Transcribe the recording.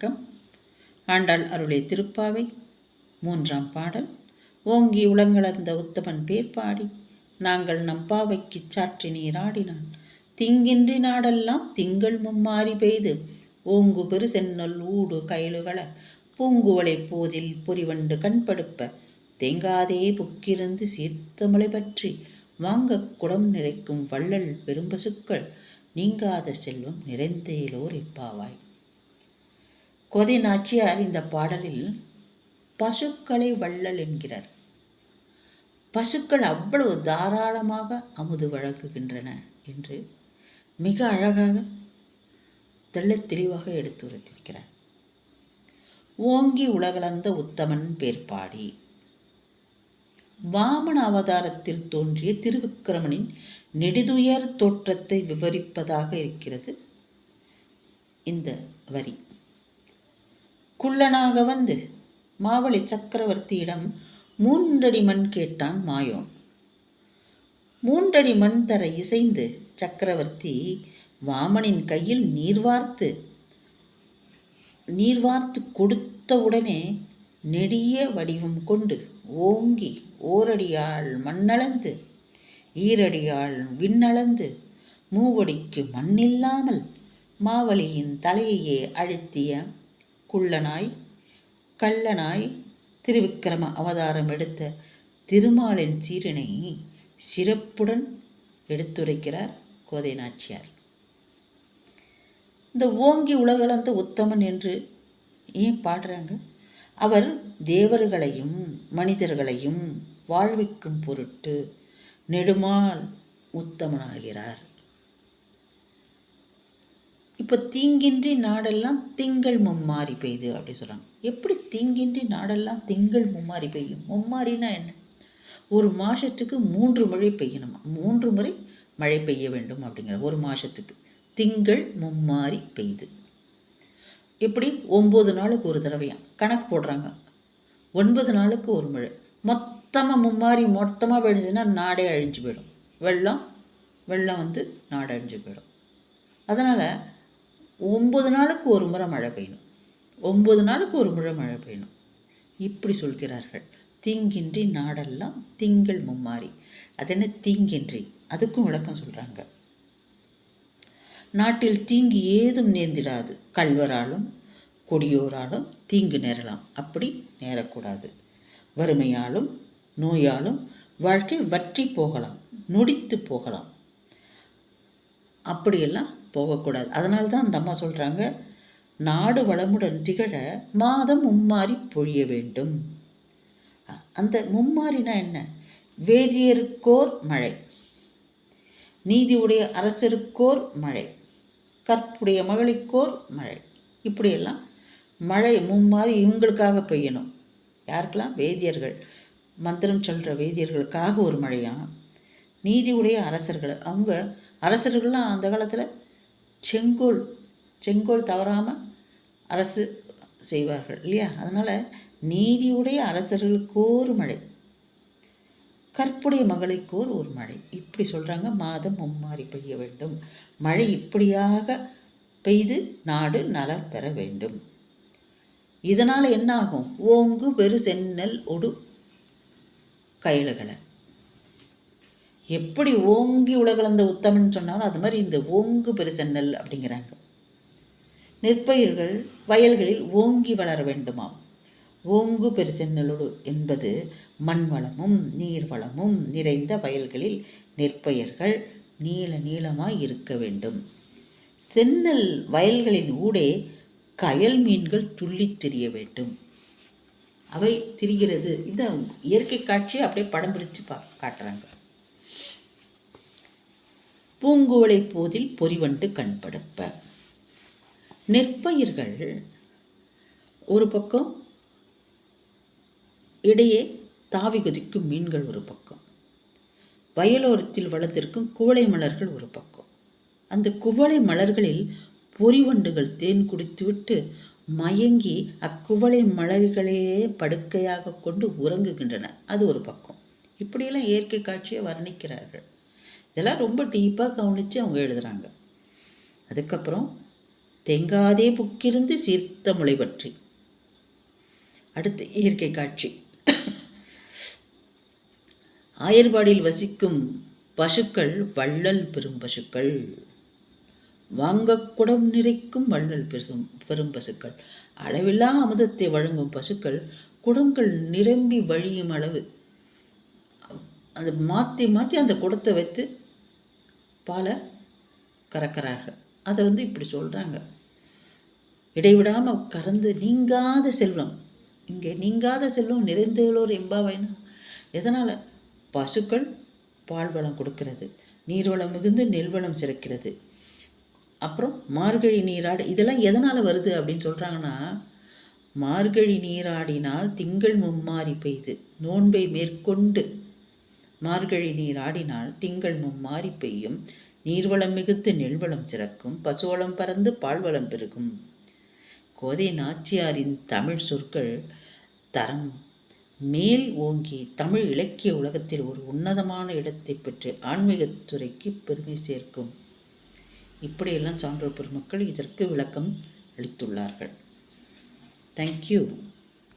வணக்கம். ஆண்டாள் அருளிய திருப்பாவை 3ஆம் பாடல். ஓங்கி உலங்களந்த உத்தமன் பேர் பாடி நாங்கள் நம் பாவைக்குச் சாற்றி நீராடினான். திங்கின்றி நாடெல்லாம் திங்கள் மும்மாறி பெய்து ஓங்கு பெரு சென்னல் ஊடு கயலுகள பூங்குவளை போதில் பொறிவண்டு கண்படுப்ப தேங்காதே புக்கிருந்து சீர்த்தமலை பற்றி வாங்கக் குடம் நிறைக்கும் வள்ளல் பெரும்பசுக்கள் நீங்காத செல்வம் நிறைந்தேலோர் இப்பாவாய். கோதை நாச்சியார் இந்த பாடலில் பசுக்களை வள்ளல் என்கிறார். பசுக்கள் அவ்வளவு தாராளமாக அமுது வழங்குகின்றன என்று மிக அழகாக தெள்ளத் தெளிவாக எடுத்துரைத்திருக்கிறார். ஓங்கி உலகளந்த உத்தமன் பேர்பாடி வாமன அவதாரத்தில் தோன்றிய திருவிக்கிரமனின் நெடுதுயர் தோற்றத்தை விவரிப்பதாக இருக்கிறது இந்த வரி. குள்ளனாக வந்து மாவழி சக்கரவர்த்தியிடம் 3 அடி மண் கேட்டான் மாயோன். 3 அடி மண் தர இசைந்து சக்கரவர்த்தி வாமனின் கையில் நீர்வார்த்து கொடுத்தவுடனே நெடிய வடிவம் கொண்டு ஓங்கி ஓரடியால் மண்ணளந்து ஈரடியால் விண்ணளந்து மூவடிக்கு மண்ணில்லாமல் மாவலியின் தலையையே அழுத்திய கள்ளனாய் திருவிக்கிரம அவதாரம் எடுத்த திருமாலின் சீரனை சிறப்புடன் எடுத்துரைக்கிறார் கோதை நாச்சியார். இந்த ஓங்கி உலகளந்த உத்தமன் என்று ஏன் பாடுறாங்க? அவர் தேவர்களையும் மனிதர்களையும் வாழ்விக்கும் பொருட்டு நெடுமால் உத்தமனாகிறார். இப்போ தீங்கின்றி நாடெல்லாம் திங்கள் மும்மாறி பெய்து அப்படி சொல்கிறாங்க. எப்படி தீங்கின்றி நாடெல்லாம் திங்கள் மும்மாறி பெய்யும்? மும்மாரினா என்ன? ஒரு மாதத்துக்கு 3 மழை பெய்யணுமா? 3 முறை மழை பெய்ய வேண்டும் அப்படிங்கிற ஒரு மாதத்துக்கு திங்கள் மும்மாறி பெய்து. எப்படி 9 நாளுக்கு ஒரு தடவையாம் கணக்கு போடுறாங்க. 9 நாளுக்கு ஒரு மழை மொத்தமாக மும்மாரி மொத்தமாக பெய்ஞ்சுன்னா நாடே அழிஞ்சு போயிடும். வெள்ளம் வந்து நாடு அழிஞ்சு போயிடும். அதனால் 9 நாளுக்கு ஒரு முறை மழை பெய்யணும். 9 நாளுக்கு ஒரு முறை மழை பெய்யணும். இப்படி சொல்கிறார்கள். தீங்கின்றி நாடெல்லாம் திங்கள் மும்மாரி. அது என்ன தீங்கின்றி? அதுக்கும் விளக்கம் சொல்கிறாங்க. நாட்டில் தீங்கு ஏதும் நேர்ந்திடாது. கள்வராலும் கொடியோராலும் தீங்கு நேரலாம். அப்படி நேரக்கூடாது. வறுமையாலும் நோயாலும் வாழ்க்கை வற்றி போகலாம், நொடித்து போகலாம். அப்படியெல்லாம் போகக்கூடாது. அதனால தான் அந்த அம்மா சொல்கிறாங்க, நாடு வளமுடன் திகழ மாதம் மும்மாறி பொழிய வேண்டும். அந்த மும்மாறினா என்ன? வேதியருக்கோர் மழை, நீதியுடைய அரசருக்கோர் மழை, கற்புடைய மகளுக்கோர் மழை, இப்படியெல்லாம் மழை மும்மாறி இவங்களுக்காக பெய்யணும். யாருக்கெல்லாம்? வேதியர்கள், மந்திரம் சொல்கிற வேதியர்களுக்காக ஒரு மழையாம். நீதியுடைய அரசர்கள், அவங்க அரசர்கள்லாம் அந்த காலத்தில் செங்கோல் தவறாமல் அரசு செய்வார்கள் இல்லையா? அதனால் நீதியுடைய அரசர்களுக்கோர் மழை, கற்புடைய மகளுக்கோர் ஒரு மழை, இப்படி சொல்கிறாங்க. மாதம் மும்மாறி பெய்ய வேண்டும். மழை இப்படியாக பெய்து நாடு நலம் பெற வேண்டும். இதனால் என்ன ஆகும்? ஓங்கு பெரு சென்னல் ஒடு கயலுகளை. எப்படி ஓங்கி உலகளந்த உத்தமன் சொன்னாலும் அது மாதிரி இந்த ஓங்கு பெரு சென்னல் அப்படிங்கிறாங்க. நெற்பயிர்கள் வயல்களில் ஓங்கி வளர வேண்டுமாம். ஓங்கு பெரு சென்னலோடு என்பது மண் வளமும் நீர் வளமும் நிறைந்த வயல்களில் நெற்பயிர்கள் நீளமாய் இருக்க வேண்டும். சென்னல் வயல்களின் ஊடே கயல் மீன்கள் துள்ளி திரிய வேண்டும். அவை திரிகிறது. இந்த இயற்கை காட்சியை அப்படியே படம் பிடிச்சு காட்டுறாங்க. பூங்குவளை போதில் பொறிவண்டு கண்படுப்ப. நெற்பயிர்கள் ஒரு பக்கம், இடையே தாவி குதிக்கும் மீன்கள் ஒரு பக்கம், வயலோரத்தில் வளர்ந்திருக்கும் குவளை மலர்கள் ஒரு பக்கம். அந்த குவளை மலர்களில் பொறிவண்டுகள் தேன் குடித்துவிட்டு மயங்கி அக்குவளை மலர்களையே படுக்கையாக கொண்டு உறங்குகின்றன. அது ஒரு பக்கம். இப்படியெல்லாம் இயற்கை காட்சியை வர்ணிக்கிறார்கள். இதெல்லாம் ரொம்ப டீப்பாக கவனித்து அவங்க எழுதுகிறாங்க. அதுக்கப்புறம் தேங்காதே புக்கிருந்து சீர்த்த முளை பற்றி. அடுத்து இயற்கை காட்சி. ஆயர்பாடியில் வசிக்கும் பசுக்கள் வள்ளல் பெரும் பசுக்கள். வாங்க குடம் நிறைக்கும் வள்ளல் பெரும் பசுக்கள். அளவில்லா அமுதத்தை வழங்கும் பசுக்கள் குடங்கள் நிரம்பி வழியும் அளவு அதை மாற்றி மாற்றி அந்த குடத்தை வைத்து பாலை கறக்கிறார்கள். அதை இப்படி சொல்கிறாங்க, இடைவிடாமல் கறந்து நீங்காத செல்வம். இங்கே நீங்காத செல்வம் நிறைந்தோர் எம்பாவைனா எதனால்? பசுக்கள் பால் வளம் கொடுக்கிறது, நீர்வளம் மிகுந்து நெல்வளம் சிறக்கிறது. அப்புறம் மார்கழி நீராடி, இதெல்லாம் எதனால் வருது அப்படின்னு சொல்கிறாங்கன்னா, மார்கழி நீராடினால் திங்கள் மும்மாறி பெய்து. நோன்பை மேற்கொண்டு மார்கழி நீராடினால் திங்கள் மும்மாறி பெய்யும், நீர்வளம் மிகுத்து நெல்வளம் சிறக்கும், பசுவளம் பறந்து பால்வளம் பெருகும். கோதை நாச்சியாரின் தமிழ் சொற்கள் தரம் மேல் ஓங்கி தமிழ் இலக்கிய உலகத்தில் ஒரு உன்னதமான இடத்தை பெற்று ஆன்மீகத்துறைக்கு பெருமை சேர்க்கும். இப்படியெல்லாம் சான்றோர் பெருமக்கள் இதற்கு விளக்கம் அளித்துள்ளார்கள். தேங்க்யூ.